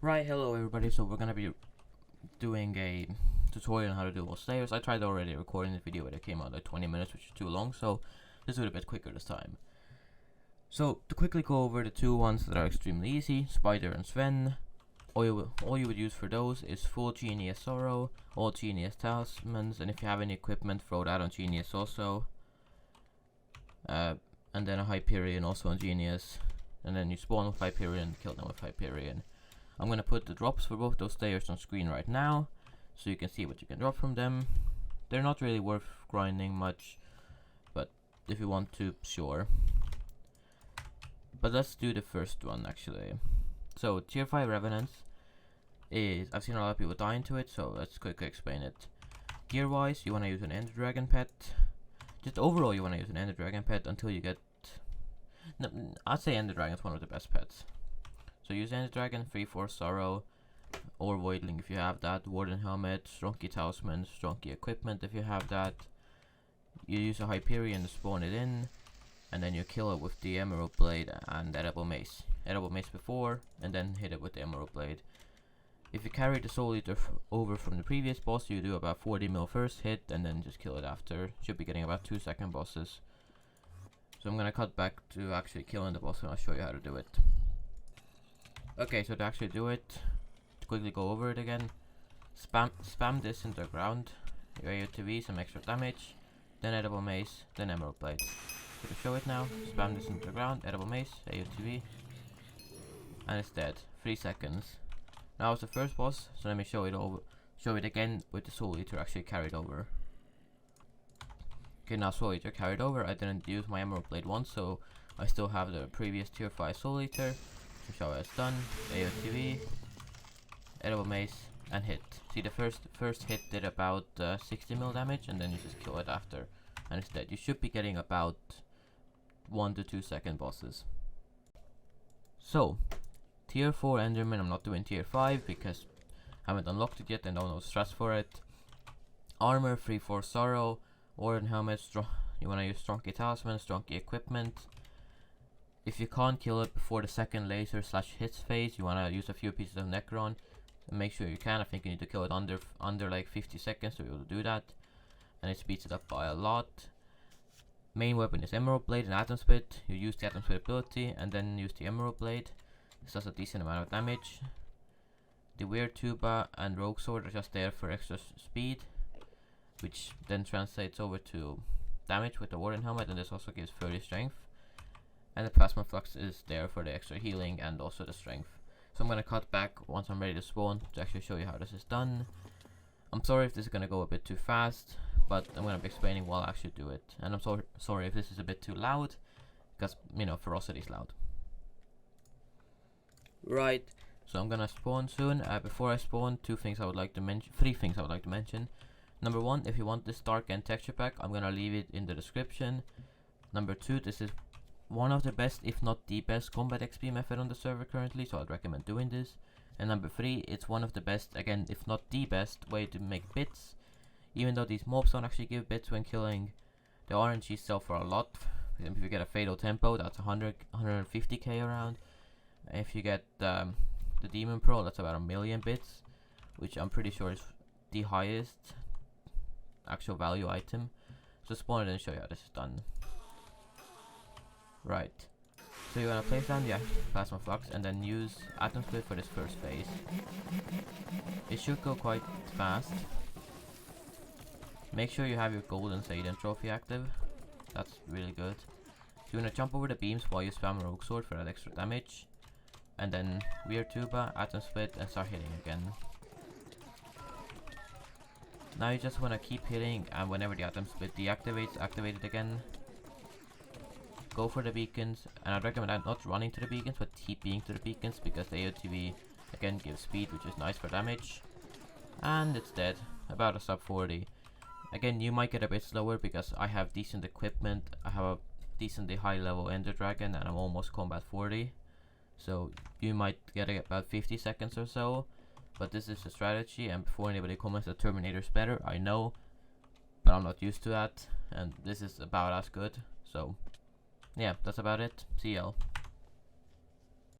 Right, hello everybody, so we're gonna be doing a tutorial on how to do all stairs. I tried already recording the video, but it came out like 20 minutes, which is too long, so let's do it a bit quicker this time. So, to quickly go over the two ones that are extremely easy, Spider and Sven. All you would use for those is full Genius Sorrow, all Genius Talismans, and if you have any equipment, throw that on Genius also. And then a Hyperion also on Genius, and then you spawn with Hyperion, kill them with Hyperion. I'm gonna put the drops for both those stairs on screen right now, so you can see what you can drop from them. They're not really worth grinding much, but if you want to, sure. But let's do the first one actually. So tier 5 Revenants is, I've seen a lot of people die into it, so let's quickly explain it. Gear wise, you wanna use an Ender Dragon pet. Just overall you wanna use an Ender Dragon pet until you get, no, I'd say Ender Dragon is one of the best pets. So use Ender Dragon, 3-4 Sorrow, or Voidling if you have that, Warden Helmet, Strongkey Talisman, Strongkey Equipment if you have that. You use a Hyperion to spawn it in, and then you kill it with the Emerald Blade and Edible Mace. Edible Mace before, and then hit it with the Emerald Blade. If you carry the Soul Eater over from the previous boss, you do about 40 mil first hit, and then just kill it after. Should be getting about 2 second bosses. So I'm gonna cut back to actually killing the boss, and I'll show you how to do it. Okay, so to actually do it, to quickly go over it again, spam this into the ground, your AOTV, some extra damage, then Edible Mace, then Emerald Blade. So to show it now, spam this into the ground, Edible Mace, AOTV, and it's dead. 3 seconds. Now it's the first boss, so let me show it again with the Soul Eater actually carried over. Okay, now Soul Eater carried over. I didn't use my Emerald Blade once, so I still have the previous tier 5 Soul Eater. To show how it's done, AOTV, Edible Mace, and hit. See, the first hit did about 60 mil damage, and then you just kill it after, and it's dead. You should be getting about 1 to 2 second bosses. So, tier 4 Enderman, I'm not doing tier 5 because I haven't unlocked it yet and don't know stress for it. Armor, 3-4 Sorrow, Warden Helmet, you want to use Strongkey Talisman, Strongkey Equipment. If you can't kill it before the second laser / hits phase, you wanna use a few pieces of Necron. And make sure you can. I think you need to kill it under like 50 seconds to be able to do that, and it speeds it up by a lot. Main weapon is Emerald Blade and Atom Spit. You use the Atom Spit ability and then use the Emerald Blade. This does a decent amount of damage. The Weird Tuba and Rogue Sword are just there for extra speed, which then translates over to damage with the Warden Helmet, and this also gives 30 strength. And the Plasma Flux is there for the extra healing and also the strength. So I'm gonna cut back once I'm ready to spawn to actually show you how this is done. I'm sorry if this is gonna go a bit too fast, but I'm gonna be explaining while I actually do it. And I'm sorry if this is a bit too loud, because, you know, Ferocity is loud. Right, so I'm gonna spawn soon. Before I spawn, 3 things I would like to mention. Number 1, if you want this DarkEnd texture pack, I'm gonna leave it in the description. Number 2, this is one of the best, if not the best, combat XP method on the server currently, so I'd recommend doing this. And number 3, it's one of the best, again, if not the best, way to make bits. Even though these mobs don't actually give bits when killing, the RNG sell for a lot. If you get a Fatal Tempo, that's 150k around. If you get the Demon Pearl, that's about 1,000,000 bits, which I'm pretty sure is the highest actual value item. So spawn it and show you how this is done. Right, so you're gonna place down the Plasma Flux and then use Atom Split for this first phase. It should go quite fast. Make sure you have your Golden Satan trophy active. That's really good. So you're gonna jump over the beams while you spam Rogue Sword for that extra damage. And then Weird Tuba, Atom Split, and start hitting again. Now you just wanna keep hitting, and whenever the Atom Split deactivates, activate it again. Go for the beacons, and I'd recommend not running to the beacons, but TPing to the beacons, because the AOTV again gives speed, which is nice for damage. And it's dead, about a sub 40. Again, you might get a bit slower because I have decent equipment. I have a decently high level Ender Dragon, and I'm almost combat 40. So you might get about 50 seconds or so, but this is a strategy. And before anybody comments that Terminator's better, I know, but I'm not used to that, and this is about as good. So yeah, that's about it. CL.